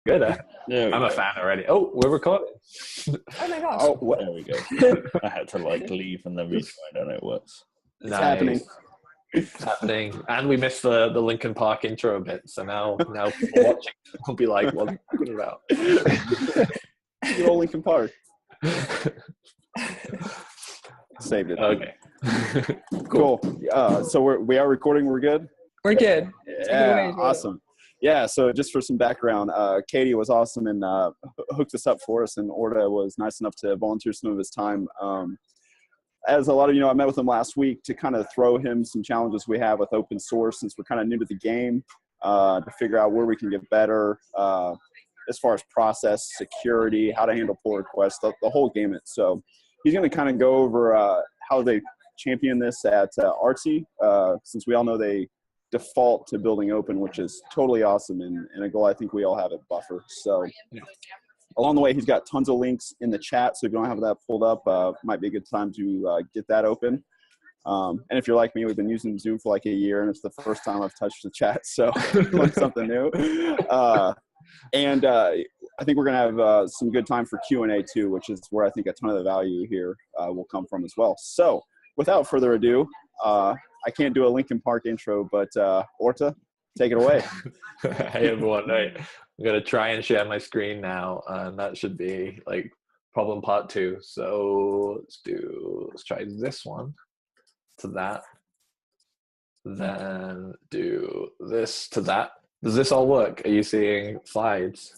Good. I'm a fan already. Oh, we're recording. Oh my gosh. Oh, there we go. I had to leave and then rejoin. I don't know it works. It's happening. It's happening. And we missed the Linkin Park intro bit. So now people watching will be like, what are you talking about? Good old Linkin Park. Saved it. Okay. Cool. So we are recording. We're good? We're good. Yeah, awesome. Yeah, so just for some background, Katie was awesome and hooked us up for us, and Orta was nice enough to volunteer some of his time. As a lot of you know, I met with him last week to kind of throw him some challenges we have with open source since we're kind of new to the game, to figure out where we can get better as far as process, security, how to handle pull requests, the whole gamut. So he's going to kind of go over how they champion this at Artsy, since we all know they default to building open, which is totally awesome and a goal I think we all have at Buffer. So along the way, he's got tons of links in the chat, so if you don't have that pulled up, might be a good time to get that open. And if you're like me, we've been using Zoom for like a year, and it's the first time I've touched the chat, so learned something new. And I think we're going to have some good time for Q&A too, which is where I think a ton of the value here will come from as well. So without further ado, I can't do a Linkin Park intro, but Orta, take it away. Hey everyone, right. I'm going to try and share my screen now, and that should be like problem part 2. So let's try this one to that, then do this to that. Does this all work? Are you seeing slides?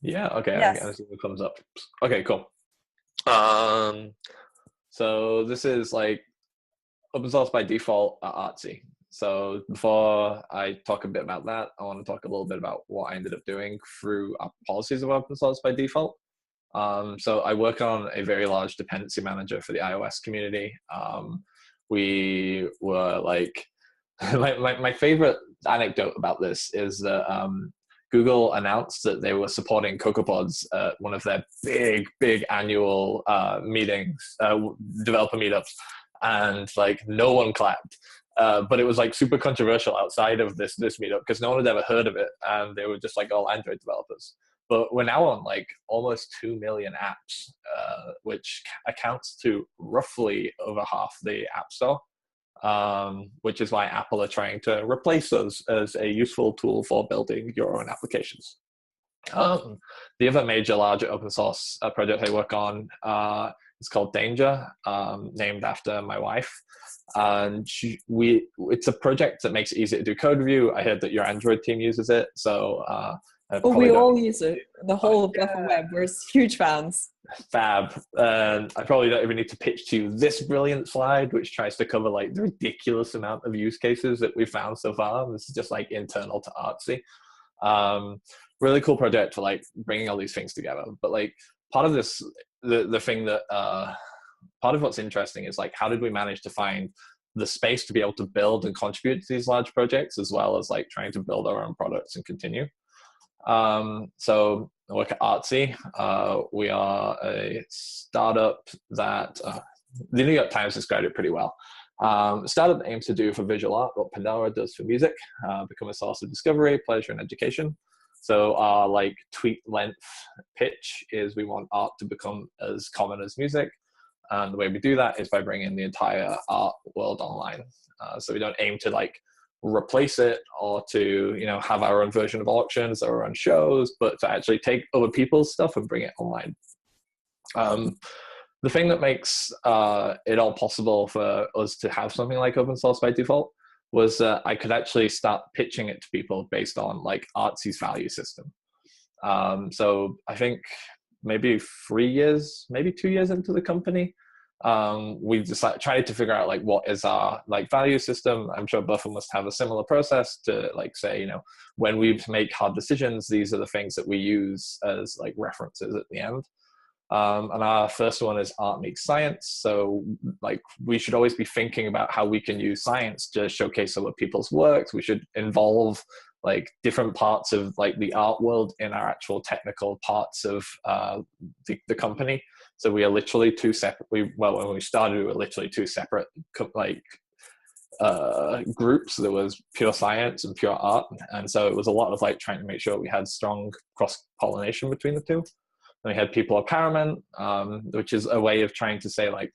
Yeah, okay. Yes. I see the thumbs up. Okay, cool. So this is like open source by default at Artsy. So before I talk a bit about that, I want to talk a little bit about what I ended up doing through our policies of open source by default. So I work on a very large dependency manager for the iOS community. We were like, my favorite anecdote about this is that Google announced that they were supporting CocoaPods at one of their big annual meetings, developer meetups, and like no one clapped. But it was like super controversial outside of this meetup because no one had ever heard of it, and they were just like all Android developers. But we're now on like almost 2 million apps, which accounts to roughly over half the App Store, which is why Apple are trying to replace us as a useful tool for building your own applications. The other major larger open source project I work on is called Danger, named after my wife. And it's a project that makes it easy to do code review. I heard that your Android team uses it, so we all use it. The whole Buffer web. We're huge fans. Fab. I probably don't even need to pitch to you this brilliant slide, which tries to cover like the ridiculous amount of use cases that we've found so far. This is just like internal to Artsy. Really cool project for like bringing all these things together. But like part of this, the thing that part of what's interesting is like, how did we manage to find the space to be able to build and contribute to these large projects, as well as like trying to build our own products and continue. So I work at Artsy. We are a startup that the New York Times described it pretty well. Startup aims to do for visual art what Pandora does for music, become a source of discovery, pleasure, and education. So our like tweet length pitch is we want art to become as common as music. And the way we do that is by bringing the entire art world online. So we don't aim to like replace it or to, you know, have our own version of auctions or our own shows, but to actually take other people's stuff and bring it online. The thing that makes it all possible for us to have something like open source by default was I could actually start pitching it to people based on like Artsy's value system. So I think maybe 3 years, maybe 2 years into the company, we just like tried to figure out like what is our like value system. I'm sure Buffer must have a similar process to like say, you know, when we make hard decisions, these are the things that we use as like references at the end. And our first one is art meets science. So like we should always be thinking about how we can use science to showcase other people's works. We should involve like different parts of like the art world in our actual technical parts of the company. So we are literally two separate, when we started, we were literally two separate like groups. There was pure science and pure art, and so it was a lot of like trying to make sure we had strong cross pollination between the two. And we had people of empowerment, which is a way of trying to say like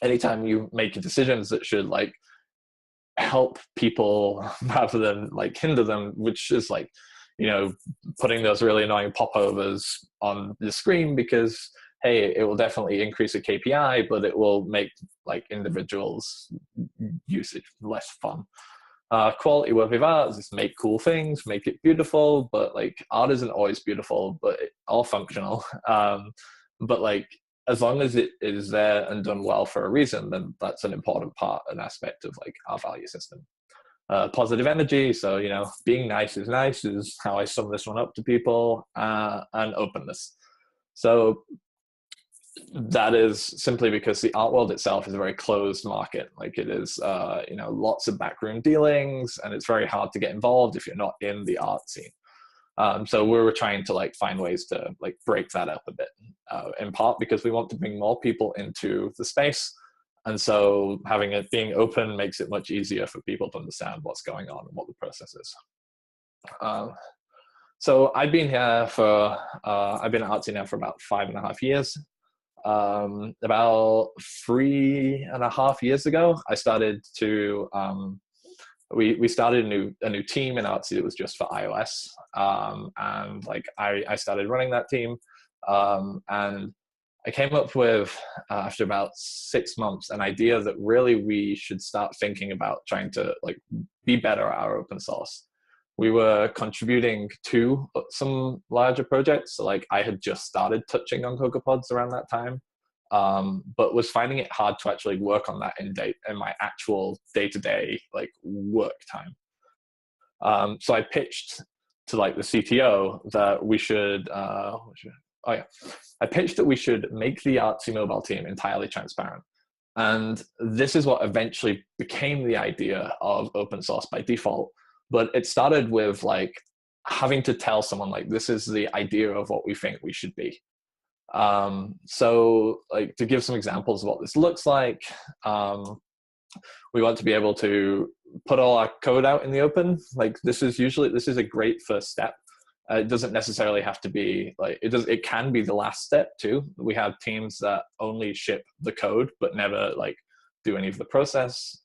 anytime you make decisions that should like help people rather than like hinder them, which is like, you know, putting those really annoying popovers on the screen because, hey, it will definitely increase a KPI, but it will make like individuals' usage less fun. Quality worthy of art is make cool things, make it beautiful, but like art isn't always beautiful, but all functional. But like as long as it is there and done well for a reason, then that's an important part and aspect of like our value system. Positive energy, so you know, being nice is how I sum this one up to people, and openness. So that is simply because the art world itself is a very closed market. Like it is, you know, lots of backroom dealings, and it's very hard to get involved if you're not in the art scene. So we were trying to like find ways to like break that up a bit, in part because we want to bring more people into the space. And so having it being open makes it much easier for people to understand what's going on and what the process is. So I've been here for, I've been at Artsy now for about 5.5 years. About 3.5 years ago, I started to, we started a new team in Artsy that was just for iOS. And like I started running that team, and I came up with, after about 6 months, an idea that really we should start thinking about trying to like be better at our open source. We were contributing to some larger projects. So like I had just started touching on CocoaPods around that time, but was finding it hard to actually work on that in my actual day-to-day like work time. So I pitched to like the CTO that we should, I pitched that we should make the Artsy mobile team entirely transparent. And this is what eventually became the idea of open source by default. But it started with like having to tell someone like, this is the idea of what we think we should be. So like to give some examples of what this looks like, we want to be able to put all our code out in the open. Like this is a great first step. It doesn't necessarily have to be like, it can be the last step too. We have teams that only ship the code, but never like do any of the process.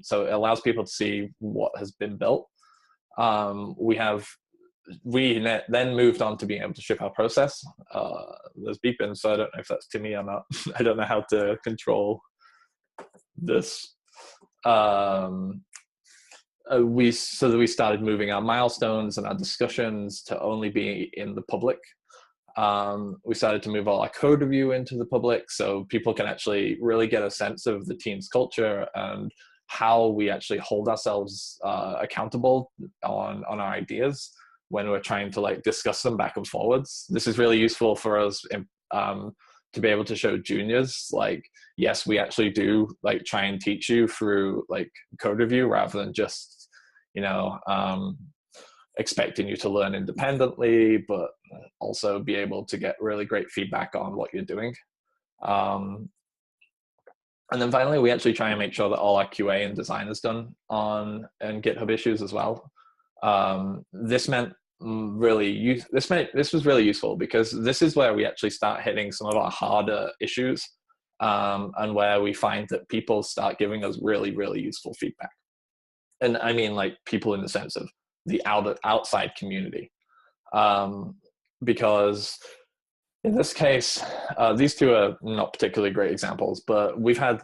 So it allows people to see what has been built. We then moved on to being able to ship our process. There's beeping, so I don't know if that's to me or not. I don't know how to control this. We started moving our milestones and our discussions to only be in the public. We started to move all our code review into the public, so people can actually really get a sense of the team's culture and how we actually hold ourselves accountable on our ideas when we're trying to like discuss them back and forwards. This is really useful for us to be able to show juniors like, yes, we actually do like try and teach you through like code review rather than just, you know, expecting you to learn independently, but also be able to get really great feedback on what you're doing. And then finally, we actually try and make sure that all our QA and design is done on GitHub issues as well. This was really useful because this is where we actually start hitting some of our harder issues, and where we find that people start giving us really, really useful feedback. And I mean like people in the sense of the outside community, because in this case, these two are not particularly great examples, but we've had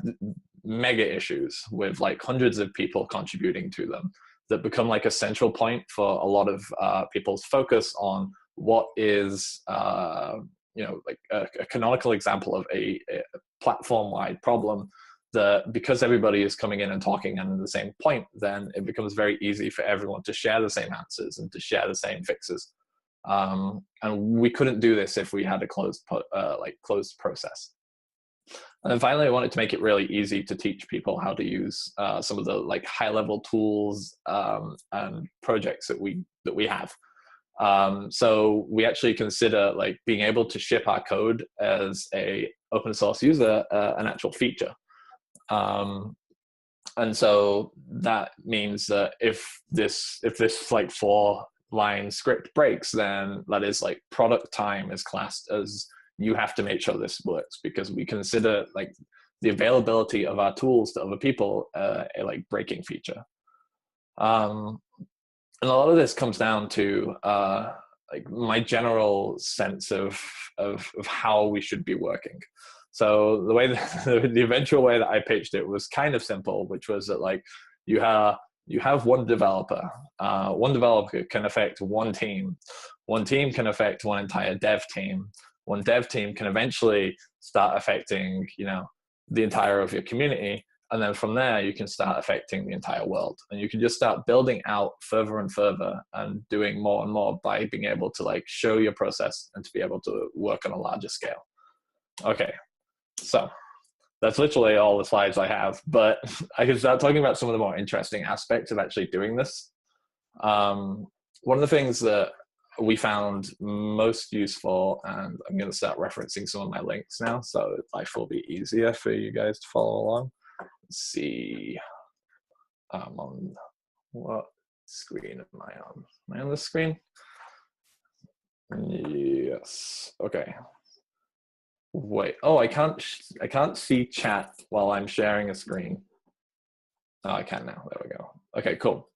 mega issues with like hundreds of people contributing to them that become like a central point for a lot of people's focus on what is, you know, like a canonical example of a platform-wide problem that because everybody is coming in and talking on the same point, then it becomes very easy for everyone to share the same answers and to share the same fixes. And we couldn't do this if we had a closed process. And then finally, I wanted to make it really easy to teach people how to use some of the like high-level tools and projects that we have. So we actually consider like being able to ship our code as a open source user an actual feature. And so that means that if this like 4-line script breaks, then that is like product time is classed as you have to make sure this works, because we consider like the availability of our tools to other people a like breaking feature. And a lot of this comes down to like my general sense of how we should be working. So the way the eventual way that I pitched it was kind of simple, which was that like you have one developer. One developer can affect one team. One team can affect one entire dev team. One dev team can eventually start affecting, you know, the entire of your community. And then from there, you can start affecting the entire world. And you can just start building out further and further and doing more and more by being able to like show your process and to be able to work on a larger scale. Okay, so that's literally all the slides I have, but I can start talking about some of the more interesting aspects of actually doing this. One of the things that we found most useful, and I'm going to start referencing some of my links now, so life will be easier for you guys to follow along. Let's see, on what screen am I on? Am I on this screen? Yes. Okay. Wait. Oh, I can't see chat while I'm sharing a screen. Oh, I can now. There we go. Okay, cool.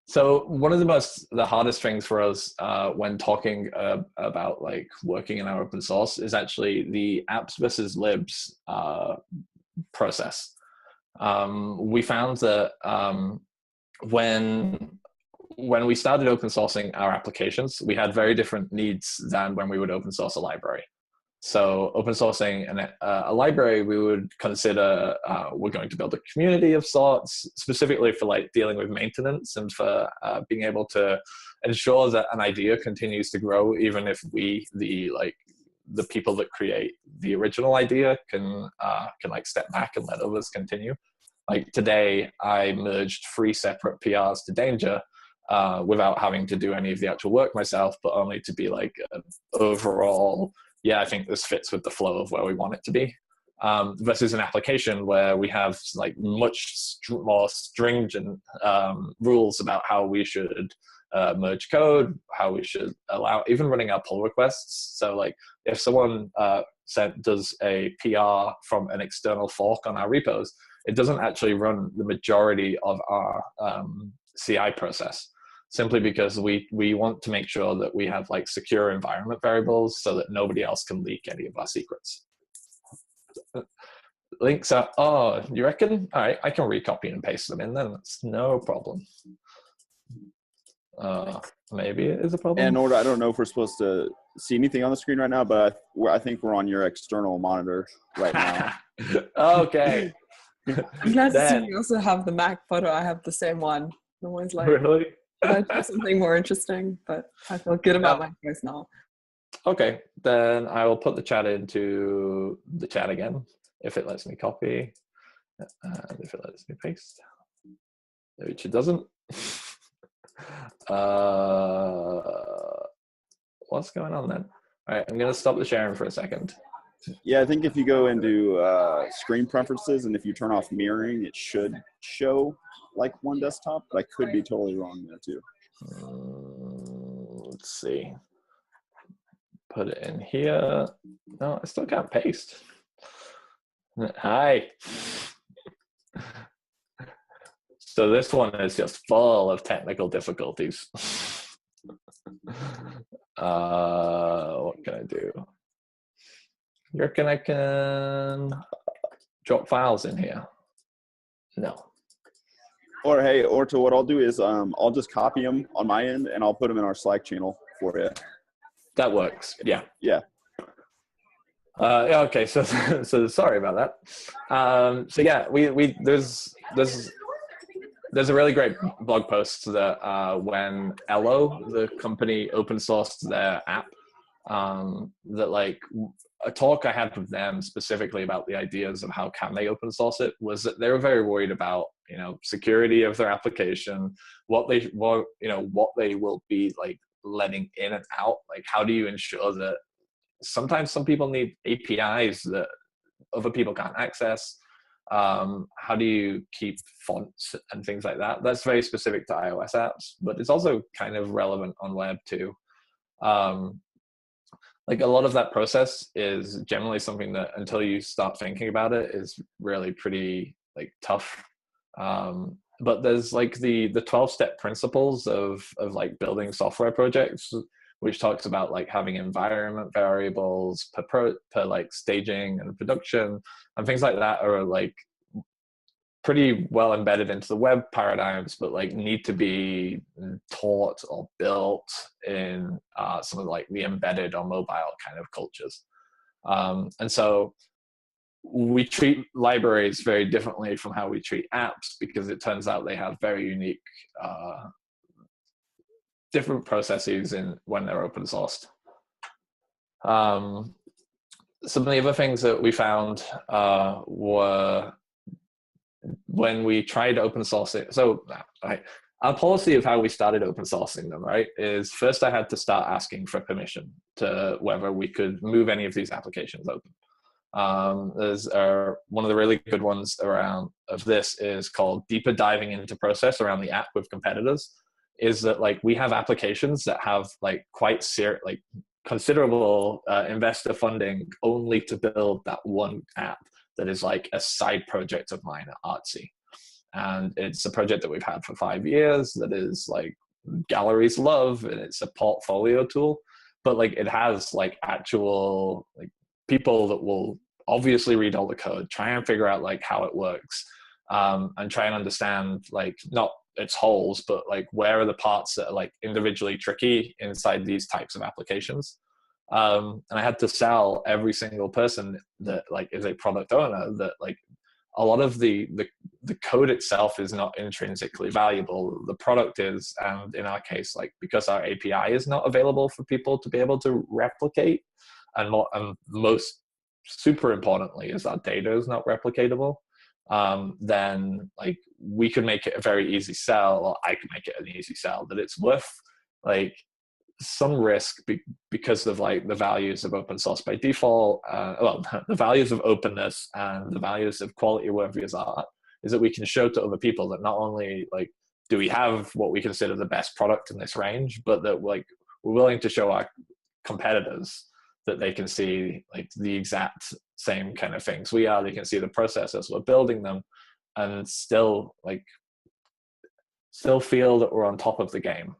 So one of the hardest things for us when talking about like working in our open source is actually the apps versus libs process. We found that when we started open sourcing our applications, we had very different needs than when we would open source a library. So open sourcing a library, we would consider we're going to build a community of sorts, specifically for like dealing with maintenance and for being able to ensure that an idea continues to grow, even if we, the people that create the original idea, can like step back and let others continue. Like today, I merged 3 separate PRs to Danger without having to do any of the actual work myself, but only to be like an overall, yeah, I think this fits with the flow of where we want it to be, versus an application where we have like much more stringent rules about how we should merge code, how we should allow even running our pull requests. So like if someone does a PR from an external fork on our repos, it doesn't actually run the majority of our CI process, simply because we want to make sure that we have like secure environment variables so that nobody else can leak any of our secrets. Links are, oh, you reckon? All right, I can recopy and paste them in then. That's no problem. Maybe it is a problem. And Orta, I don't know if we're supposed to see anything on the screen right now, but I think we're on your external monitor right now. Okay. I'm glad to see you also have the Mac photo. I have the same one. No one's like, really? should I do something more interesting? But I feel good about my choice now. Okay, then I will put the chat into the chat again, if it lets me copy, and if it lets me paste, which it doesn't. What's going on then? All right, I'm going to stop the sharing for a second. Yeah, I think if you go into screen preferences and if you turn off mirroring, it should show like one desktop, but I could be totally wrong there too. Let's see. Put it in here. No, I still can't paste. Hi. So this one is just full of technical difficulties. What can I do? You reckon I can drop files in here? No. Or hey, Orta, what I'll do is I'll just copy them on my end and I'll put them in our Slack channel for you. That works. Yeah. Yeah. Okay. So sorry about that. So yeah, there's a really great blog post that when Ello, the company, open sourced their app, that like a talk I had with them specifically about the ideas of how can they open source it was that they were very worried about, you know, security of their application, what they will be like letting in and out. Like, how do you ensure that sometimes some people need APIs that other people can't access? How do you keep fonts and things like that? That's very specific to iOS apps, but it's also kind of relevant on web too. Like a lot of that process is generally something that until you start thinking about it is really pretty like tough. But there's like the 12-step principles of like building software projects, which talks about like having environment variables per like staging and production and things like that are like pretty well embedded into the web paradigms, but like need to be taught or built in some of like the embedded or mobile kind of cultures. And so we treat libraries very differently from how we treat apps, because it turns out they have very unique different processes in when they're open sourced. Some of the other things that we found were when we tried open sourcing. So our policy of how we started open sourcing them, right, is first I had to start asking for permission to whether we could move any of these applications open. There's one of the really good ones around of this is called deeper diving into process around the app with competitors. Is that like we have applications that have like quite like considerable investor funding only to build that one app that is like a side project of mine at Artsy. And it's a project that we've had for 5 years that is like galleries love, and it's a portfolio tool, but like it has like actual like people that will obviously read all the code, try and figure out like how it works, and try and understand like not its holes, but like where are the parts that are like individually tricky inside these types of applications. And I had to sell every single person that like is a product owner that like a lot of the code itself is not intrinsically valuable. The product is, and in our case, like because our API is not available for people to be able to replicate, and most super importantly is our data is not replicatable. Then like we could make it a very easy sell, or I could make it an easy sell, that it's worth like some risk because of like the values of open source by default, the values of openness and the values of quality worthy as art, is that we can show to other people that not only like do we have what we consider the best product in this range, but that like we're willing to show our competitors that they can see like the exact same kind of things we are. They can see the process as we're building them, and still feel that we're on top of the game.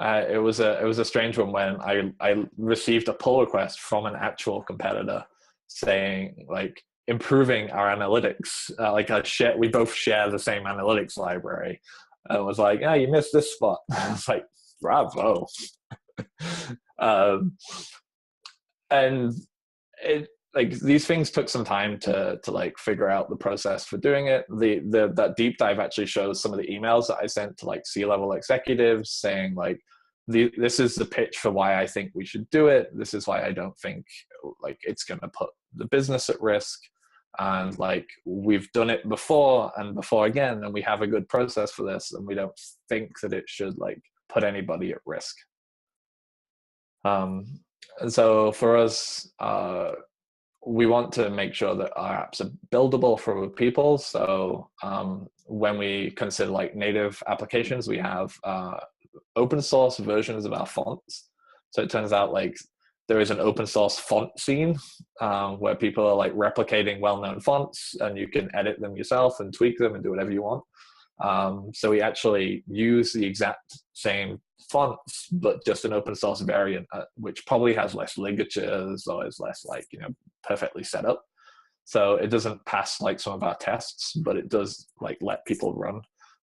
It was a strange one when I received a pull request from an actual competitor saying like improving our analytics. We both share the same analytics library, and it was like, yeah, you missed this spot. I was like, bravo. And it like these things took some time to like figure out the process for doing it. That deep dive actually shows some of the emails that I sent to like C-level executives saying like, this is the pitch for why I think we should do it. This is why I don't think like it's going to put the business at risk. And like we've done it before and before again, and we have a good process for this, and we don't think that it should like put anybody at risk. And so for us, we want to make sure that our apps are buildable for people. So when we consider like native applications, we have open source versions of our fonts. So it turns out like there is an open source font scene where people are like replicating well-known fonts, and you can edit them yourself and tweak them and do whatever you want. So we actually use the exact same fonts, but just an open source variant, which probably has less ligatures or is less like, perfectly set up. So it doesn't pass like some of our tests, but it does like let people run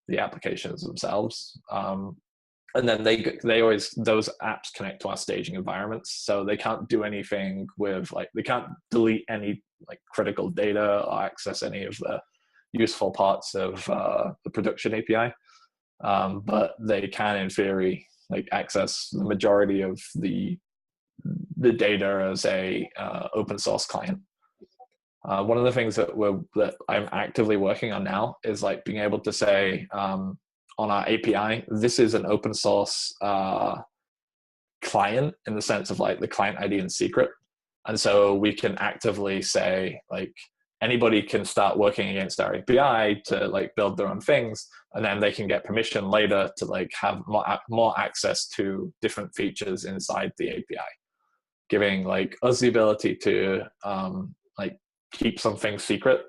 the applications themselves. And then they always, those apps connect to our staging environments. So they can't do anything with like, they can't delete any like critical data or access any of the useful parts of the production API. But they can, in theory, like access the majority of the data as a open source client. One of the things that I'm actively working on now is like being able to say on our API, this is an open source client in the sense of like the client ID and secret. And so we can actively say like, anybody can start working against our API to like build their own things, and then they can get permission later to like have more access to different features inside the API, giving like us the ability to like keep something secret.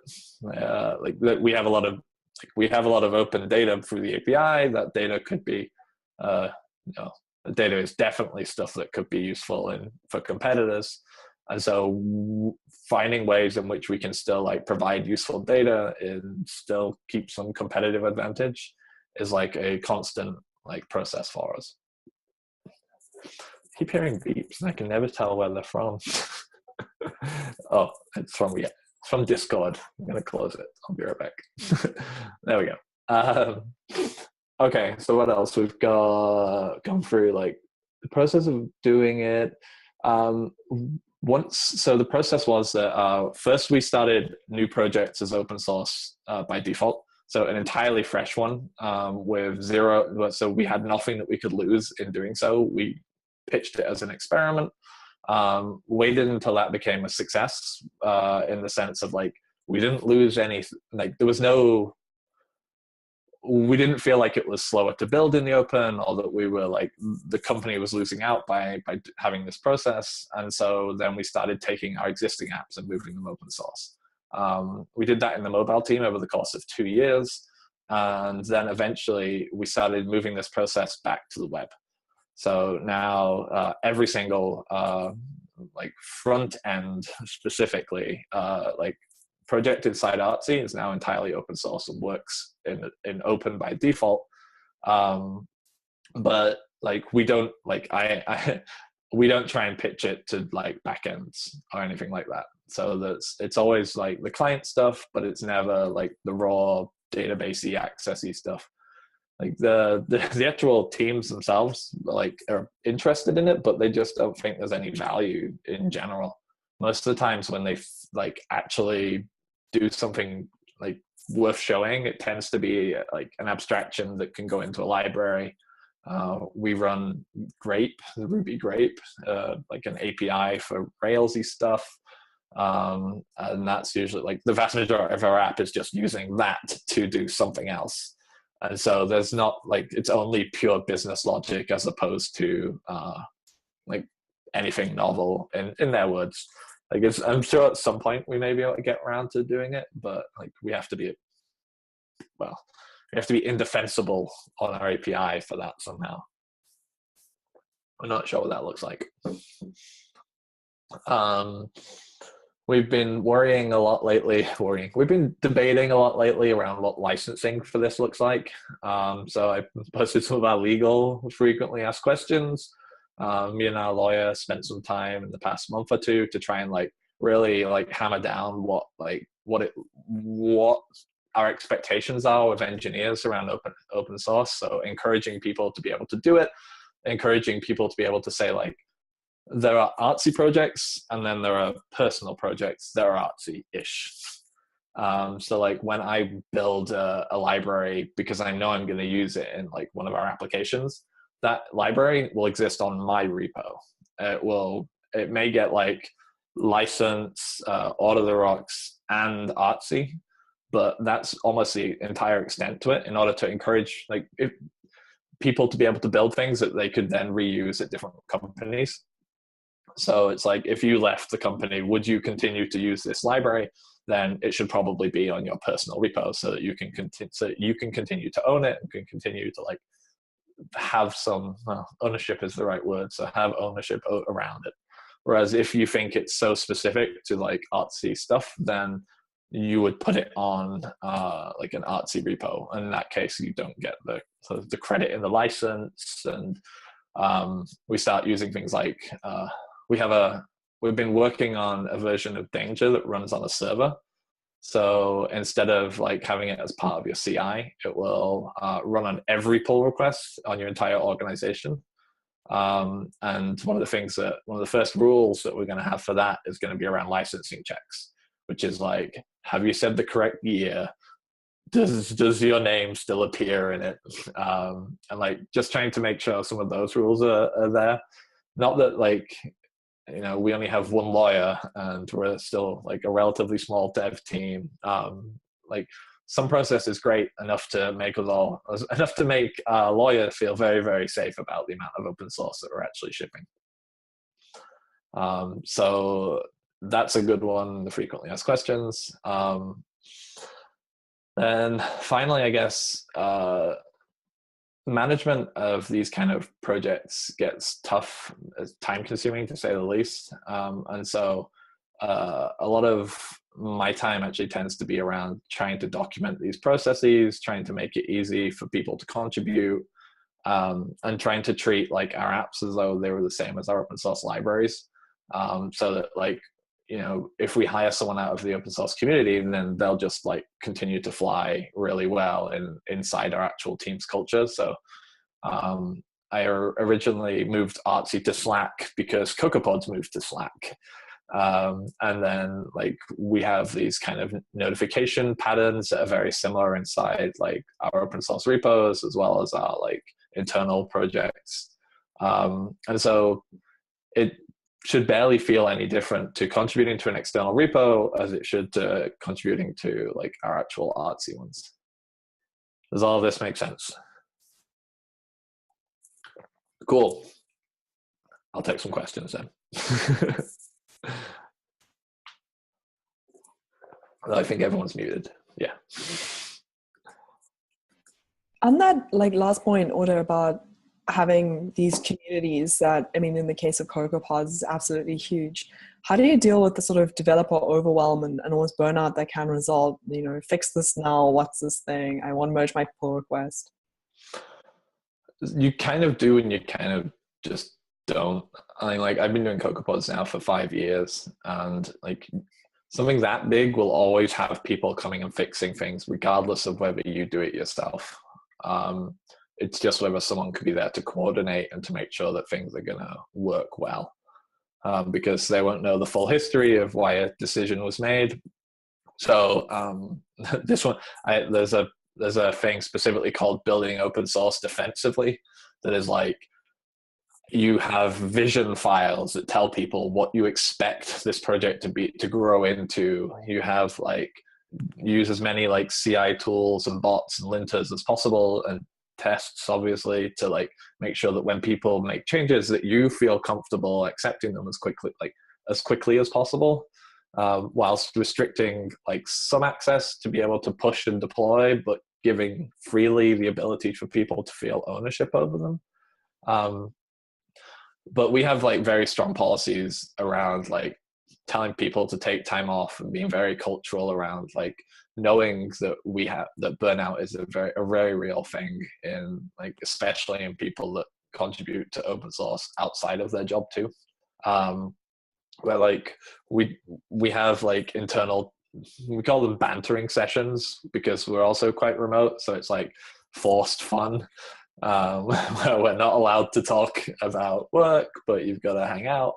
Like we have a lot of open data through the API. That data could be, the data is definitely stuff that could be useful for competitors. And so finding ways in which we can still like provide useful data and still keep some competitive advantage is like a constant like process for us. I keep hearing beeps and I can never tell where they're from. Oh, it's from Discord. I'm gonna close it. I'll be right back. There we go. Okay, so what else? We've gone through like the process of doing it. So the process was that first we started new projects as open source by default. So an entirely fresh one with zero. So we had nothing that we could lose in doing so. We pitched it as an experiment. Waited until that became a success in the sense of like we didn't lose any. Like there was no. We didn't feel like it was slower to build in the open, or that we were like the company was losing out by having this process. And so then we started taking our existing apps and moving them open source. We did that in the mobile team over the course of 2 years, and then eventually we started moving this process back to the web. So now every single like front end specifically like project inside Artsy is now entirely open source and works in open by default. But like we don't like we don't try and pitch it to like backends or anything like that. So it's always like the client stuff, but it's never like the raw databasey accessy stuff. Like the actual teams themselves like are interested in it, but they just don't think there's any value in general. Most of the times when they like actually do something like worth showing, it tends to be like an abstraction that can go into a library. We run Grape, Ruby Grape, like an API for Railsy stuff. And that's usually like the vast majority of our app is just using that to do something else. And so there's not like, it's only pure business logic as opposed to like anything novel in their words. Like I'm sure at some point we may be able to get around to doing it, but like we have to be indefensible on our API for that somehow. I'm not sure what that looks like. We've been worrying a lot lately. We've been debating a lot lately around what licensing for this looks like. So I posted some of our legal frequently asked questions. Me and our lawyer spent some time in the past month or two to try and like really like hammer down what our expectations are with engineers around open source. So encouraging people to be able to do it, encouraging people to be able to say like, there are artsy projects and then there are personal projects that are artsy-ish. So like when I build a library because I know I'm going to use it in like one of our applications, that library will exist on my repo. It may get like license, Orta the Rocks, and Artsy, but that's almost the entire extent to it in order to encourage like people to be able to build things that they could then reuse at different companies. So it's like, if you left the company, would you continue to use this library? Then it should probably be on your personal repo so that you can continue to own it and can continue to like have some ownership is the right word. So have ownership around it. Whereas if you think it's so specific to like artsy stuff, then you would put it on like an artsy repo. And in that case, you don't get the credit in the license. And we start using things like we've been working on a version of Danger that runs on a server. So instead of like having it as part of your CI, it will run on every pull request on your entire organization. And one of the first rules that we're going to have for that is going to be around licensing checks, which is like, have you said the correct year? Does your name still appear in it? And like just trying to make sure some of those rules are there. Not that like we only have one lawyer and we're still like a relatively small dev team. Like some process is great enough to make a lawyer feel very, very safe about the amount of open source that we're actually shipping. So that's a good one, the frequently asked questions. And finally, I guess, management of these kind of projects gets tough, time consuming to say the least. And so a lot of my time actually tends to be around trying to document these processes, trying to make it easy for people to contribute, and trying to treat like our apps as though they were the same as our open source libraries. So that like, if we hire someone out of the open source community, then they'll just like continue to fly really well inside our actual team's culture. So I originally moved Artsy to Slack because CocoaPods moved to Slack. And then like we have these kind of notification patterns that are very similar inside like our open source repos as well as our like internal projects. And so it should barely feel any different to contributing to an external repo as it should to contributing to like our actual Artsy ones. Does all of this make sense? Cool. I'll take some questions then. I think everyone's muted. Yeah. On that like last point, Orta, about having these communities that, I mean, in the case of CocoaPods is absolutely huge. How do you deal with the sort of developer overwhelm and almost burnout that can result, fix this now, what's this thing, I want to merge my pull request? You kind of do and you kind of just don't. I mean, like I've been doing CocoaPods now for 5 years, and like something that big will always have people coming and fixing things regardless of whether you do it yourself. It's just whether someone could be there to coordinate and to make sure that things are going to work well, because they won't know the full history of why a decision was made. So this one, there's a thing specifically called building open source defensively that is like, you have vision files that tell people what you expect this project to grow into. You have like, use as many like CI tools and bots and linters as possible, and tests obviously, to like make sure that when people make changes that you feel comfortable accepting them as quickly as possible, whilst restricting like some access to be able to push and deploy, but giving freely the ability for people to feel ownership over them. But we have like very strong policies around like telling people to take time off and being very cultural around like knowing that burnout is a very real thing in like, especially in people that contribute to open source outside of their job too. Where like we have like internal, we call them bantering sessions because we're also quite remote. So it's like forced fun. Where we're not allowed to talk about work, but you've got to hang out.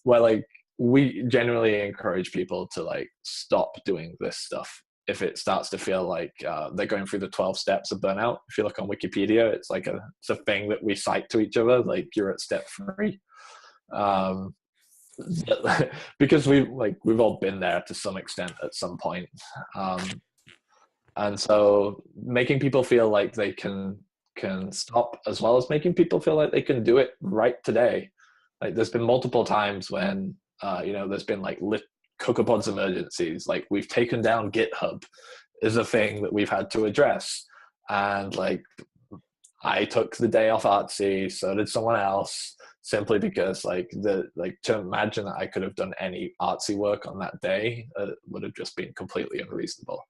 Where like we generally encourage people to like stop doing this stuff if it starts to feel like they're going through the 12 steps of burnout. If you look on Wikipedia, it's like it's a thing that we cite to each other, like you're at step 3. Because we've all been there to some extent at some point. And so making people feel like they can stop, as well as making people feel like they can do it right today. Like there's been multiple times when there's been like CocoaPods emergencies, like we've taken down GitHub is a thing that we've had to address, and like I took the day off Artsy, so did someone else, simply because to imagine that I could have done any Artsy work on that day would have just been completely unreasonable.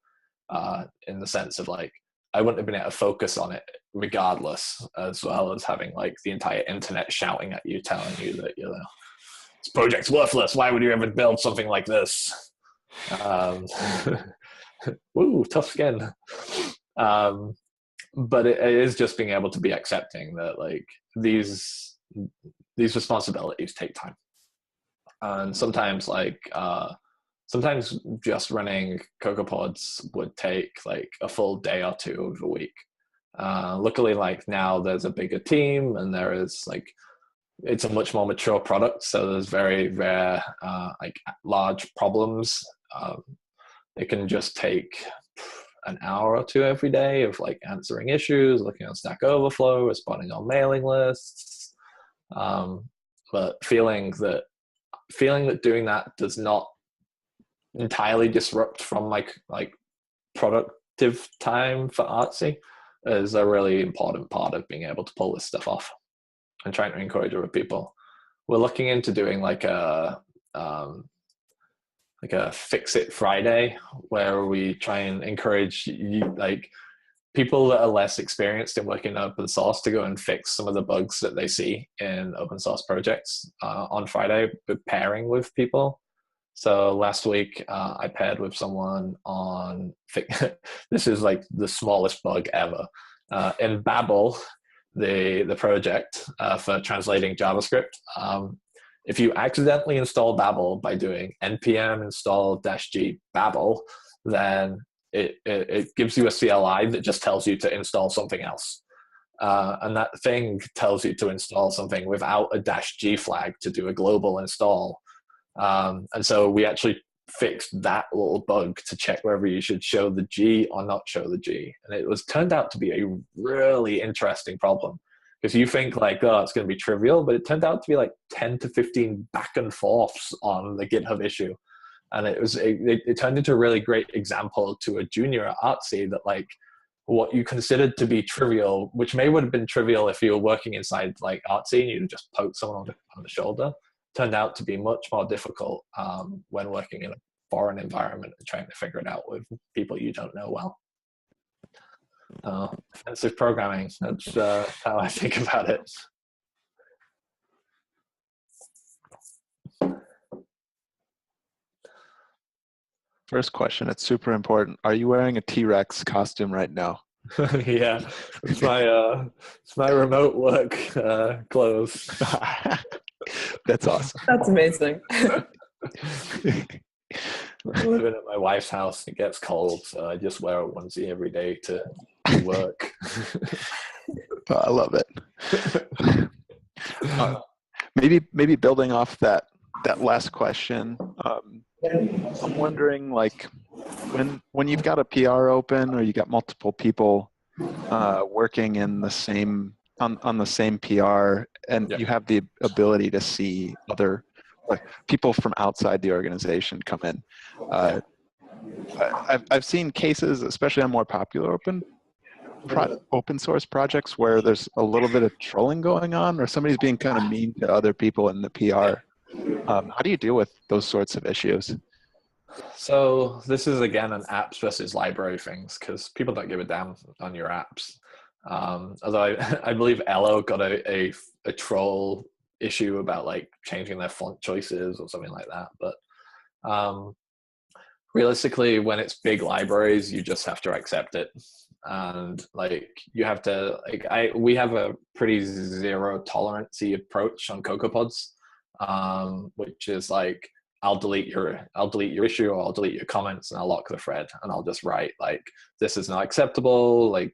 In the sense of like, I wouldn't have been able to focus on it regardless, as well as having like the entire internet shouting at you, telling you that, this project's worthless. Why would you ever build something like this? Woo, tough skin. But it is just being able to be accepting that like these responsibilities take time. And sometimes sometimes just running CocoaPods would take like a full day or 2 of a week. Luckily, like now there's a bigger team and there is like it's a much more mature product, so there's very rare like large problems. It can just take an hour or two every day of like answering issues, looking on Stack Overflow, responding on mailing lists. But feeling that doing that does not entirely disrupt from like productive time for Artsy is a really important part of being able to pull this stuff off and trying to encourage other people. We're looking into doing like a Fix It Friday, where we try and encourage like people that are less experienced in working in open source to go and fix some of the bugs that they see in open source projects on Friday, pairing with people. So last week I paired with someone on this is like the smallest bug ever in Babel, the project for translating JavaScript. If you accidentally install Babel by doing npm install -g Babel, then it gives you a CLI that just tells you to install something else. And that thing tells you to install something without a -g flag to do a global install. And so we actually fixed that little bug to check whether you should show the G or not show the G. And it was turned out to be a really interesting problem, because you think like, oh, it's going to be trivial, but it turned out to be like 10 to 15 back and forths on the GitHub issue. And it turned into a really great example to a junior at Artsy that like what you considered to be trivial, which would have been trivial if you were working inside like Artsy and you just poke someone on the shoulder, turned out to be much more difficult when working in a foreign environment and trying to figure it out with people you don't know well. Offensive programming, that's how I think about it. First question, it's super important. Are you wearing a T-Rex costume right now? Yeah, it's my remote work clothes. That's awesome. That's amazing. I'm living at my wife's house. It gets cold, so I just wear a onesie every day to work. I love it. Maybe building off that last question, I'm wondering, like, when you've got a PR open or you got multiple people working in the same on the same PR, and you have the ability to see other people from outside the organization come in. I've seen cases, especially on more popular open source projects, where there's a little bit of trolling going on, or somebody's being kind of mean to other people in the PR. How do you deal with those sorts of issues? So this is again an apps versus library things, because people don't give a damn on your apps. Although I believe Elo got a troll issue about like changing their font choices or something like that. But realistically, when it's big libraries, you just have to accept it. And like you have to we have a pretty zero tolerance approach on CocoaPods, which is like I'll delete your issue, or I'll delete your comments, and I'll lock the thread, and I'll just write like, this is not acceptable. Like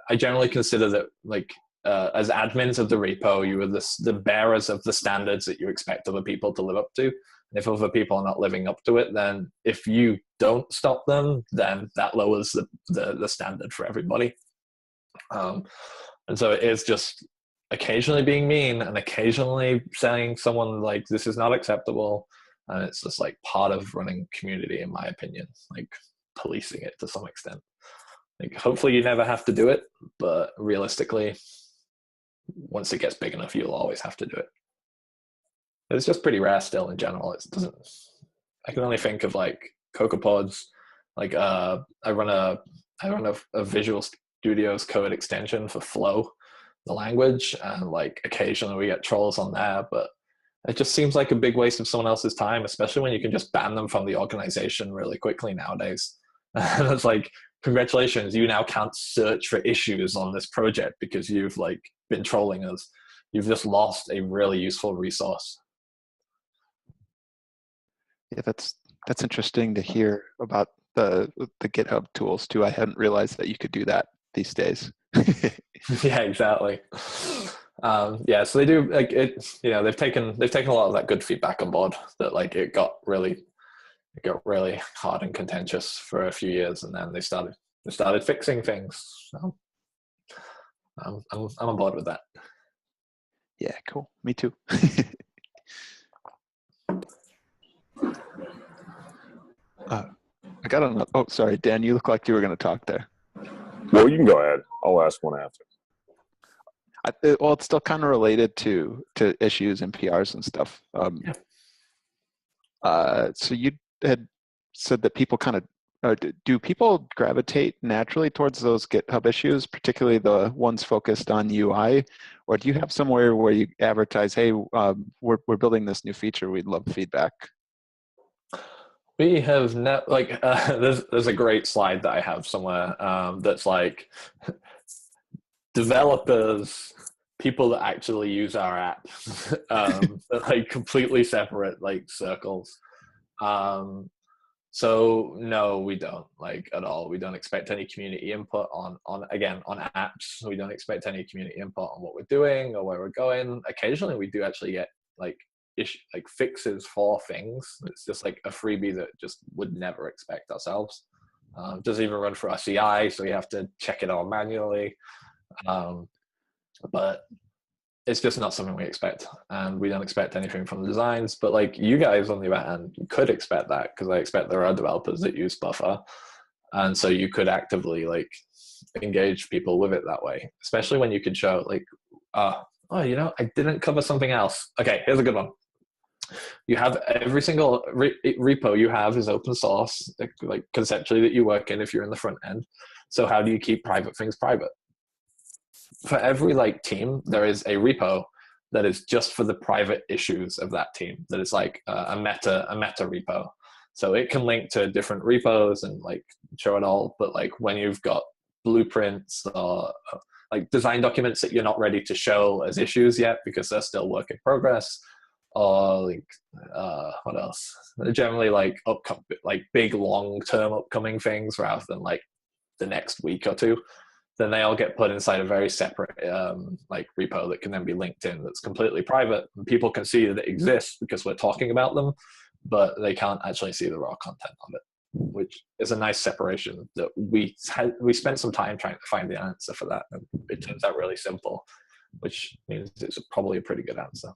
I generally consider that like as admins of the repo, you are the bearers of the standards that you expect other people to live up to. And if other people are not living up to it, then if you don't stop them, then that lowers the standard for everybody. And so it is just occasionally being mean and occasionally saying someone like, this is not acceptable. And it's just like part of running community, in my opinion, like policing it to some extent. Like hopefully you never have to do it, but realistically, once it gets big enough, you'll always have to do it. It's just pretty rare still in general. It doesn't. I can only think of like CocoaPods. Like I run a Visual Studio's code extension for Flow, the language, and like occasionally we get trolls on there, but it just seems like a big waste of someone else's time, especially when you can just ban them from the organization really quickly nowadays. And it's like, congratulations, you now can't search for issues on this project because you've like been trolling us. You've just lost a really useful resource. Yeah, that's interesting to hear about the GitHub tools too. I hadn't realized that you could do that these days. Yeah, exactly. Yeah, so they do like it. You know, they've taken a lot of that good feedback on board. That like it got really hard and contentious for a few years, and then they started fixing things. So I'm on board with that. Yeah, cool. Me too. I got another. Oh, sorry, Dan. You look like you were going to talk there. Well, you can go ahead. I'll ask one after. Well, it's still kind of related to issues and PRs and stuff. So you had said that people kind of do people gravitate naturally towards those GitHub issues, particularly the ones focused on UI, or do you have somewhere where you advertise, "Hey, we're building this new feature. We'd love feedback." We have there's a great slide that I have somewhere that's like developers, people that actually use our app, like completely separate like circles. So no, we don't like at all. We don't expect any community input on apps. We don't expect any community input on what we're doing or where we're going. Occasionally we do actually get like fixes for things. It's just like a freebie that just would never expect ourselves. Doesn't even run for our CI, so we have to check it all manually. But it's just not something we expect, and we don't expect anything from the designs. But like you guys on the other hand could expect that, because I expect there are developers that use Buffer, and so you could actively like engage people with it that way, especially when you could show like, oh, you know, I didn't cover something else. Okay, here's a good one. You have every single repo you have is open source, like conceptually that you work in if you're in the front end. So how do you keep private things private? For every like team, there is a repo that is just for the private issues of that team. That is like a meta repo. So it can link to different repos and like show it all. But like when you've got blueprints or like design documents that you're not ready to show as issues yet because they're still work in progress, or like what else? They're generally like big long-term upcoming things rather than like the next week or two. Then they all get put inside a very separate like repo that can then be linked in, that's completely private, and people can see that it exists because we're talking about them, but they can't actually see the raw content of it, which is a nice separation that we spent some time trying to find the answer for that, and it turns out really simple, which means it's probably a pretty good answer.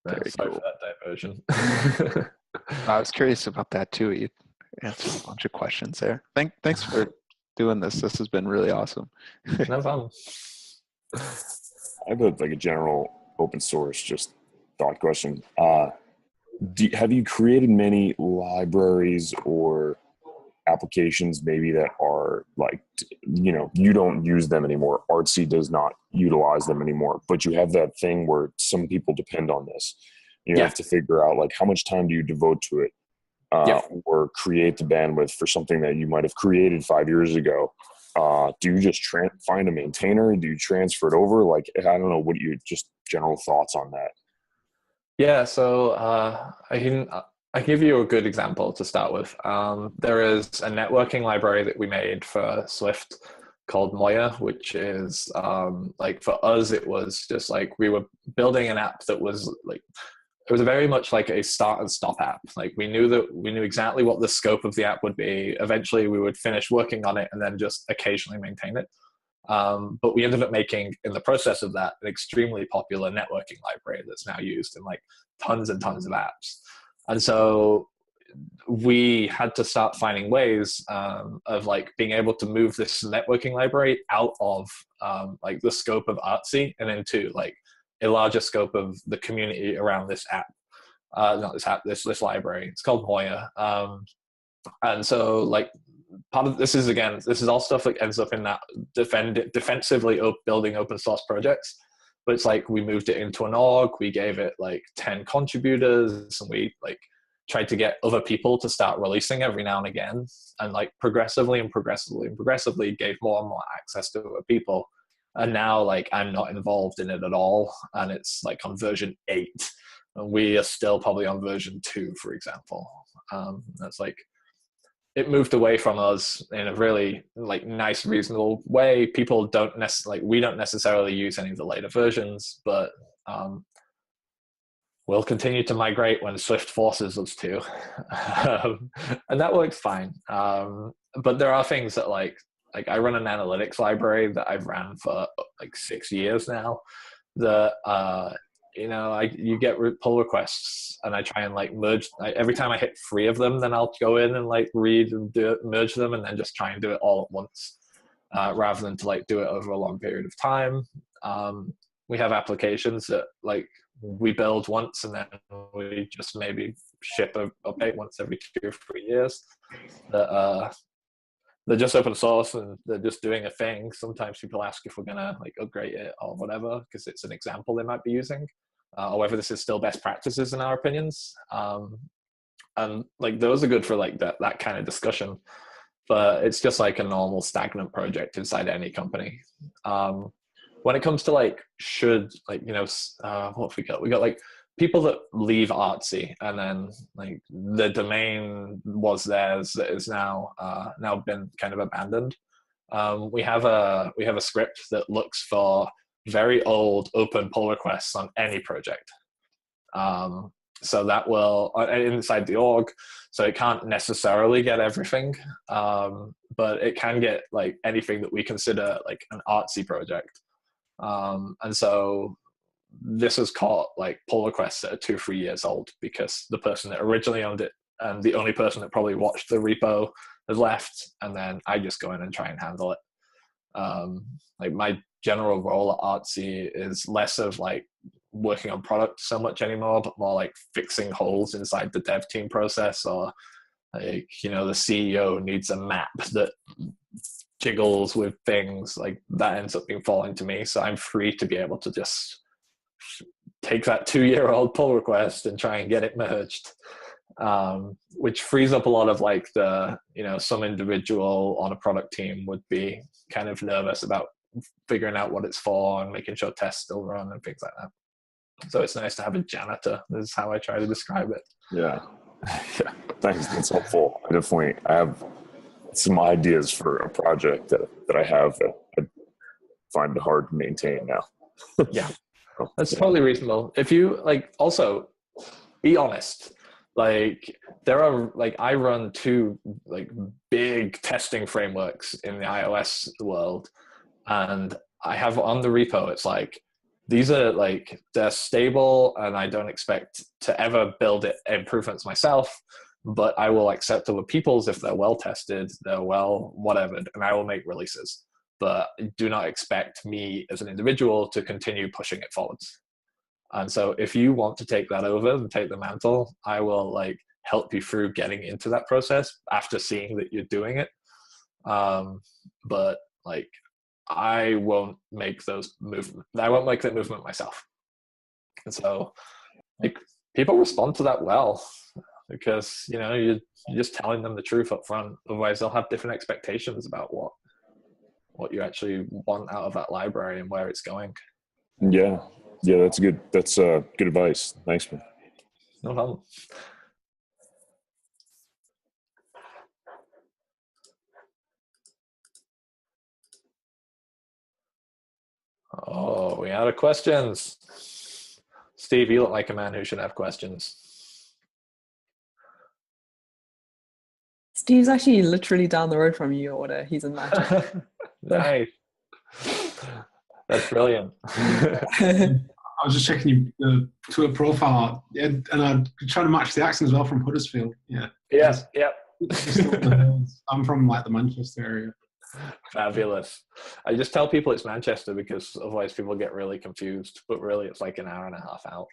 Sorry cool. for that diversion. I was curious about that too. You answered a bunch of questions there. Thanks for doing this. This has been really awesome. No problem. I have a general open source just thought question. Have you created many libraries or applications maybe that are like, you know, you don't use them anymore, Artsy does not utilize them anymore, but you have that thing where some people depend on this? You have to figure out like how much time do you devote to it, or create the bandwidth for something that you might have created 5 years ago. Do you just find a maintainer? Do you transfer it over? Like, I don't know, what just general thoughts on that? Yeah, so I can give you a good example to start with. There is a networking library that we made for Swift called Moya, which is like for us, it was just like we were building an app that was like, it was very much like a start and stop app. Like we knew exactly what the scope of the app would be. Eventually we would finish working on it and then just occasionally maintain it. But we ended up making, in the process of that, an extremely popular networking library that's now used in like tons and tons of apps. And so we had to start finding ways of like being able to move this networking library out of like the scope of Artsy and into like a larger scope of the community around this app. Not this app, this library. It's called Moya. And so like part of this is all stuff that ends up in that defensively building open source projects. But it's like we moved it into an org, we gave it like 10 contributors, and we like tried to get other people to start releasing every now and again, and like progressively gave more and more access to other people. And now like I'm not involved in it at all, and it's like on version 8, and we are still probably on version 2, for example. That's like it moved away from us in a really like nice, reasonable way. People don't necessarily, like, we don't necessarily use any of the later versions, but we'll continue to migrate when Swift forces us to, and that works fine. But there are things that like I run an analytics library that I've ran for like 6 years now. That you get pull requests, and I try and like merge. Every time I hit 3 of them, then I'll go in and like read and do it, merge them, and then just try and do it all at once, rather than to like do it over a long period of time. We have applications that like we build once, and then we just maybe ship a update once every 2 or 3 years. That they're just open source and they're just doing a thing. Sometimes people ask if we're gonna like upgrade it or whatever because it's an example they might be using, or whether this is still best practices in our opinions. And like those are good for like that kind of discussion, but it's just like a normal stagnant project inside any company. When it comes to like what have we got? We got like people that leave Artsy, and then like the domain was theirs that is now been kind of abandoned. We have a script that looks for very old open pull requests on any project. So that will inside the org, so it can't necessarily get everything, but it can get like anything that we consider like an artsy project. And so this has caught like pull requests that are 2-3 years old because the person that originally owned it and the only person that probably watched the repo has left, and then I just go in and try and handle it. Like my general role at Artsy is less of like working on product so much anymore, but more like fixing holes inside the dev team process, or like, the CEO needs a map that jiggles with things like that ends up being falling to me. So I'm free to be able to just take that 2-year-old pull request and try and get it merged, which frees up a lot of like the, some individual on a product team would be kind of nervous about figuring out what it's for and making sure tests still run and things like that. So it's nice to have a janitor. This is how I try to describe it. Yeah. Yeah. Thanks. That's helpful. I have some ideas for a project that I have that I find it hard to maintain now. Yeah. That's totally reasonable. If you like, also be honest. Like there are like I run 2 like big testing frameworks in the iOS world, and I have on the repo. It's like these are like they're stable, and I don't expect to ever build improvements myself, but I will accept other people's if they're well tested, they're well whatever, and I will make releases. But do not expect me as an individual to continue pushing it forwards. And so if you want to take that over and take the mantle, I will like help you through getting into that process after seeing that you're doing it. But like I won't make those movements. I won't make that movement myself. And so like people respond to that well because, you're just telling them the truth up front. Otherwise they'll have different expectations about what you actually want out of that library and where it's going. Yeah, that's good. That's good advice. Thanks, man. No problem. Oh, we out of questions. Steve, you look like a man who should have questions. Steve's actually literally down the road from you, Orta. He's in Manchester. Nice. That's brilliant. I was just checking your Twitter profile, and I'm trying to match the accent as well from Huddersfield. Yeah. Yes. Yep. I'm from like the Manchester area. Fabulous. I just tell people it's Manchester because otherwise people get really confused, but really it's like an hour and a half out.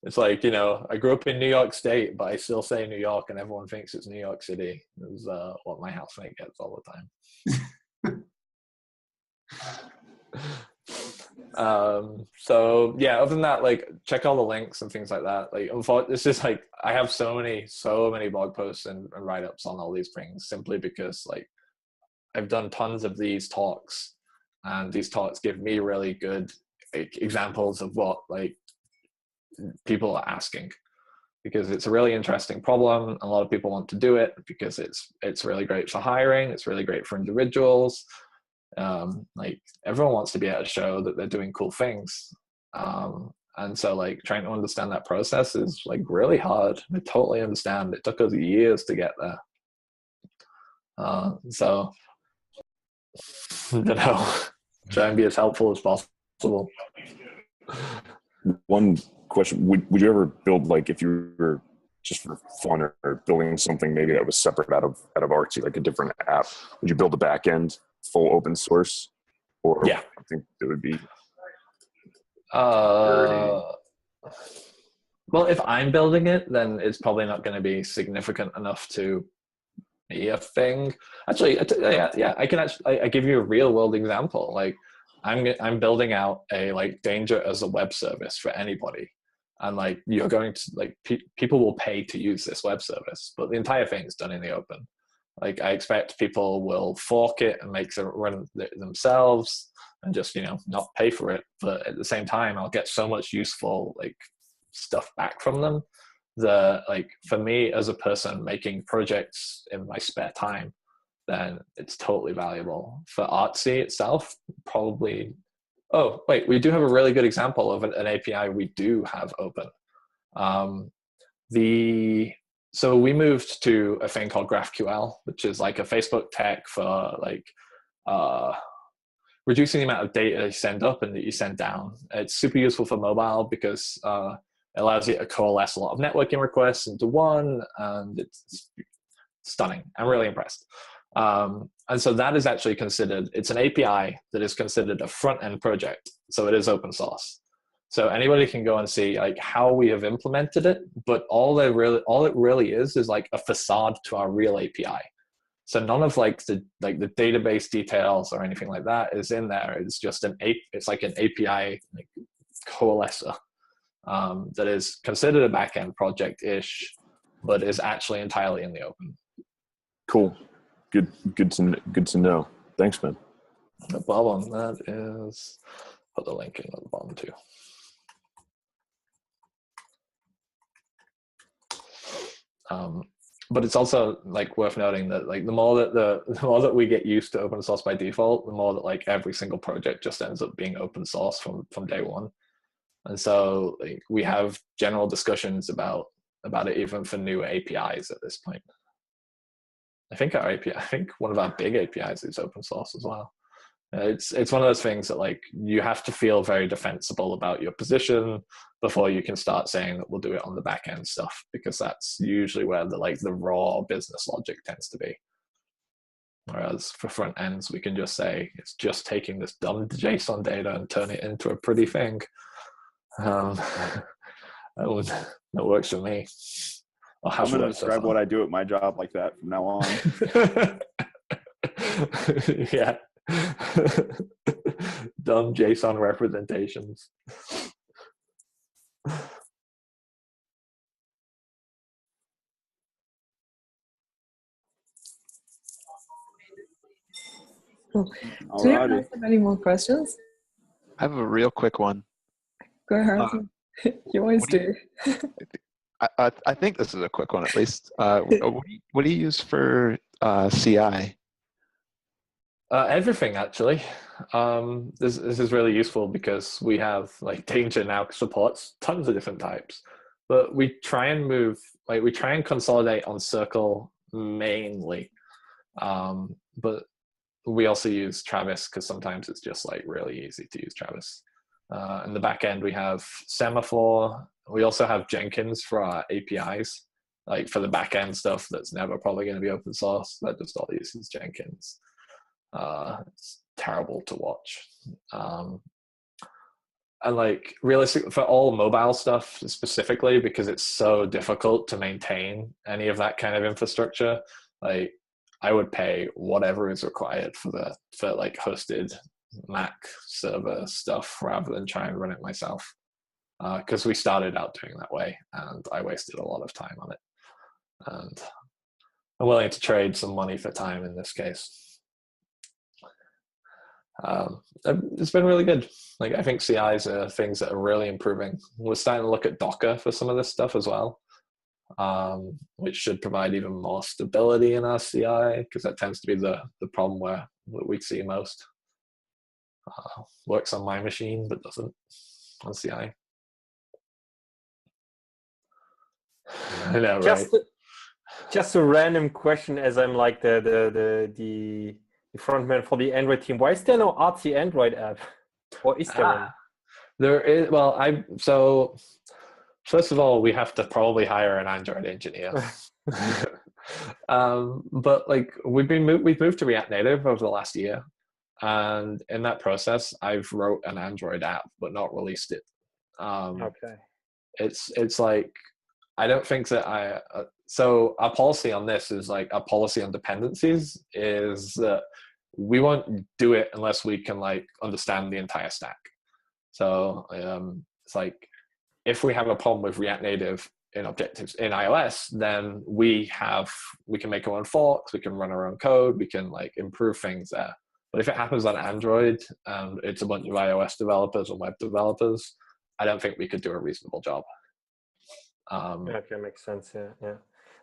It's like, I grew up in New York State, but I still say New York and everyone thinks it's New York City. Is what my housemate gets all the time. So yeah, other than that, like check all the links and things like that. Like this is like I have so many blog posts and write-ups on all these things simply because like I've done tons of these talks, and these talks give me really good like, examples of what like people are asking. because it's a really interesting problem. A lot of people want to do it because it's really great for hiring. It's really great for individuals. Like everyone wants to be able to show that they're doing cool things. And so like trying to understand that process is like really hard. I totally understand. It took us years to get there. So I don't know, try and be as helpful as possible. One question: Would you ever build, like, if you were just for fun or building something maybe that was separate out of Artsy, like a different app? Would you build a back end full open source, or Yeah, I think it would be? Well, if I'm building it, then it's probably not going to be significant enough to be a thing. Actually, yeah, I can actually I give you a real world example. Like I'm building out a like danger as a web service for anybody, and like you're going to like people will pay to use this web service, but the entire thing is done in the open. Like I expect people will fork it and make it run themselves and just, you know, not pay for it. But at the same time, I'll get so much useful like stuff back from them. Like for me as a person making projects in my spare time, then it's totally valuable. For Artsy itself, probably. Oh wait, we do have a really good example of an API we do have open. So we moved to a thing called GraphQL, which is like a Facebook tech for like reducing the amount of data you send up and that you send down. It's super useful for mobile because it allows you to coalesce a lot of networking requests into one, and it's stunning. I'm really impressed. And so that is actually considered, it's an API that is considered a front-end project. So it is open source. So anybody can go and see like how we have implemented it, but all it really is like a facade to our real API. So none of like the database details or anything like that is in there. It's just it's like an API like coalescer that is considered a backend project-ish, but is actually entirely in the open. Cool. Good to know. Thanks, man. No problem. That is, put the link in at the bottom too. But it's also like worth noting that like the more that we get used to open source by default, the more that like every single project just ends up being open source from day one. And so like we have general discussions about it even for new APIs at this point. I think one of our big APIs is open source as well. It's one of those things that like you have to feel very defensible about your position before you can start saying that we'll do it on the back end stuff, because that's usually where the raw business logic tends to be. Whereas for front ends, we can just say it's just taking this dumb JSON data and turn it into a pretty thing. That works for me. I'm going to describe what I do at my job like that from now on. Yeah. Dumb JSON representations. Cool. Do you have any more questions? I have a real quick one. Go ahead. You always do. I think this is a quick one, at least. What do you use for CI? Everything, actually. This is really useful because we have like Danger now supports tons of different types, but we try and consolidate on Circle mainly, but we also use Travis because sometimes it's just like really easy to use Travis. In the back end, we have Semaphore. We also have Jenkins for our APIs, like for the back end stuff that's never probably going to be open source. That just all uses Jenkins. It's terrible to watch. And like realistically, for all mobile stuff specifically, because it's so difficult to maintain any of that kind of infrastructure, like I would pay whatever is required for like hosted Mac server stuff rather than try and run it myself. Because we started out doing that way, and I wasted a lot of time on it. And I'm willing to trade some money for time in this case. It's been really good. Like I think CIs are things that are really improving. We're starting to look at Docker for some of this stuff as well. which should provide even more stability in our CI, because that tends to be the problem where we see most. Works on my machine, but doesn't on CI. I know, right? Just a random question, as I'm like the frontman for the Android team. Why is there no Artsy Android app, or is there one? There is. Well, so first of all, we have to probably hire an Android engineer. But like we've moved to React Native over the last year, and in that process, I've wrote an Android app but not released it. Okay. It's like I don't think that so our policy on this is like our policy on dependencies is that we won't do it unless we can like understand the entire stack. So it's like if we have a problem with React Native in objectives in iOS, then we can make our own forks, we can run our own code, we can like improve things there. But if it happens on Android and it's a bunch of iOS developers and web developers, I don't think we could do a reasonable job. Okay, makes sense. Yeah.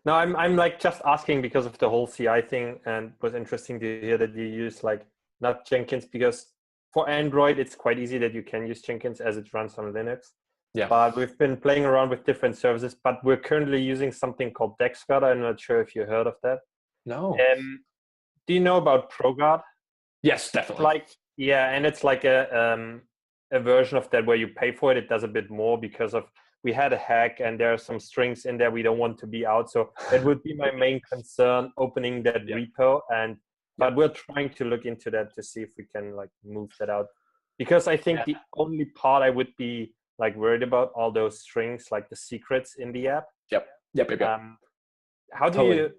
No, I'm like just asking because of the whole CI thing, and it was interesting to hear that you use like not Jenkins, because for Android it's quite easy that you can use Jenkins as it runs on Linux. Yeah. But we've been playing around with different services, but we're currently using something called DexGuard. I'm not sure if you heard of that. No. Do you know about ProGuard? Yes, definitely. Like, yeah, and it's like a version of that where you pay for it. It does a bit more because we had a hack and there are some strings in there we don't want to be out. So that would be my main concern, opening that repo. But we're trying to look into that to see if we can like move that out. Because I think the only part I would be like worried about all those strings, like the secrets in the app. Yep. How do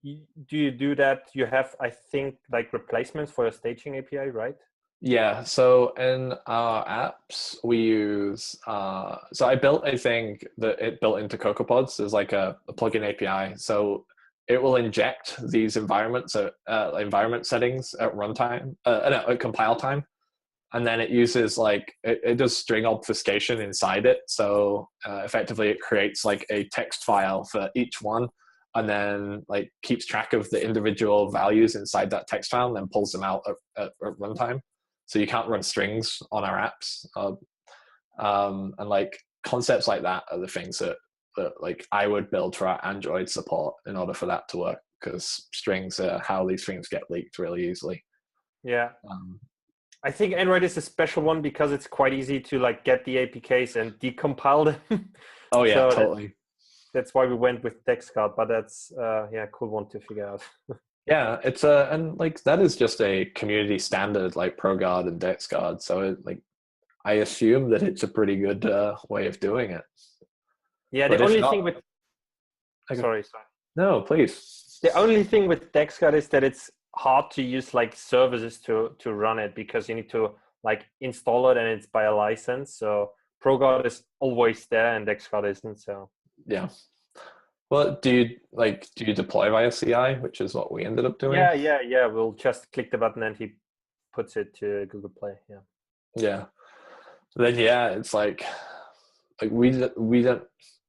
you do that? You have, I think, like replacements for your staging API, right? Yeah, so in our apps, we use, so I built a thing that it built into CocoaPods. There's like a plugin API. So it will inject these environment settings at runtime, at compile time. And then it uses like, it does string obfuscation inside it. So effectively it creates like a text file for each one, and then like keeps track of the individual values inside that text file and then pulls them out at runtime. So you can't run strings on our apps. And like concepts like that are the things that like I would build for our Android support in order for that to work, because strings are how these things get leaked really easily. Yeah. I think Android is a special one because it's quite easy to like get the APKs and decompile them. Oh yeah, so totally. That's why we went with DexGuard, but that's cool one to figure out. Yeah, it's and like that is just a community standard like ProGuard and DexGuard. So like I assume that it's a pretty good way of doing it. Yeah, but the only thing with sorry. No, please. The only thing with DexGuard is that it's hard to use like services to run it, because you need to like install it and it's by a license. So ProGuard is always there and DexGuard isn't. So yeah. Well, do you deploy via CI, which is what we ended up doing? Yeah. We'll just click the button and he puts it to Google Play. Yeah. Then it's like we don't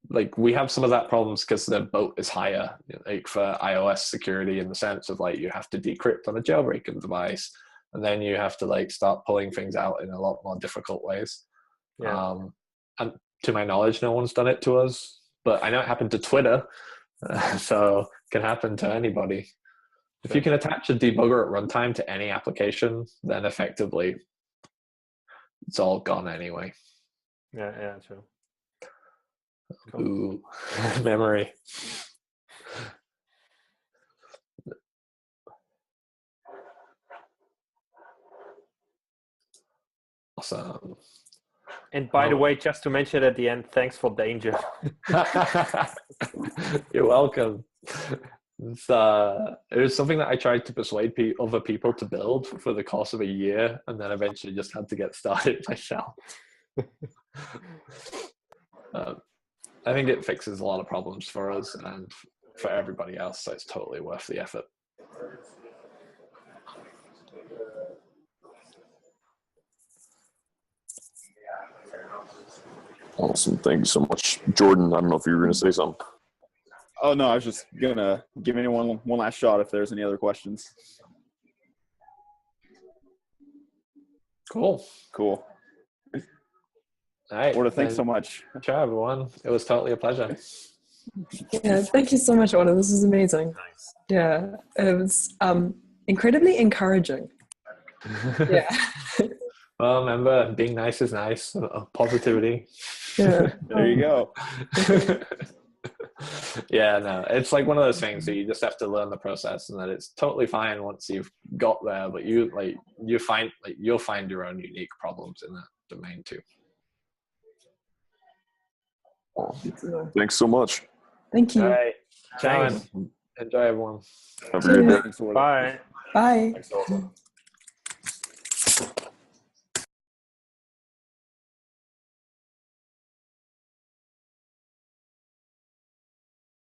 like we have some of that problems because the boat is higher, like for iOS security, in the sense of like you have to decrypt on a jailbreaking device, and then you have to like start pulling things out in a lot more difficult ways. Yeah. And to my knowledge, no one's done it to us. But I know it happened to Twitter, so it can happen to anybody. If you can attach a debugger at runtime to any application, then effectively it's all gone anyway. Yeah, true. Cool. Ooh, memory. Awesome. And by the way, just to mention at the end, thanks for danger. You're welcome. It was something that I tried to persuade other people to build for the course of a year, and then eventually just had to get started myself. I think it fixes a lot of problems for us and for everybody else, so it's totally worth the effort. Awesome. Thank you so much. Jordan, I don't know if you were going to say something. Oh no, I was just gonna give anyone one last shot if there's any other questions. Cool. Cool. All right. Orta, thanks so much. Ciao, everyone. It was totally a pleasure. Yeah, thank you so much, Orta. This is amazing. Nice. Yeah, it was incredibly encouraging. Yeah. Well, remember, being nice is nice. Positivity. Yeah. There you go. Yeah, no, it's like one of those things that you just have to learn the process, and that it's totally fine once you've got there. But you'll find your own unique problems in that domain too. Thanks so much. Thank you. All right, ciao, Thanks. and enjoy everyone. Have a good day. Thanks, Orta. Bye. Bye. Thanks, Orta.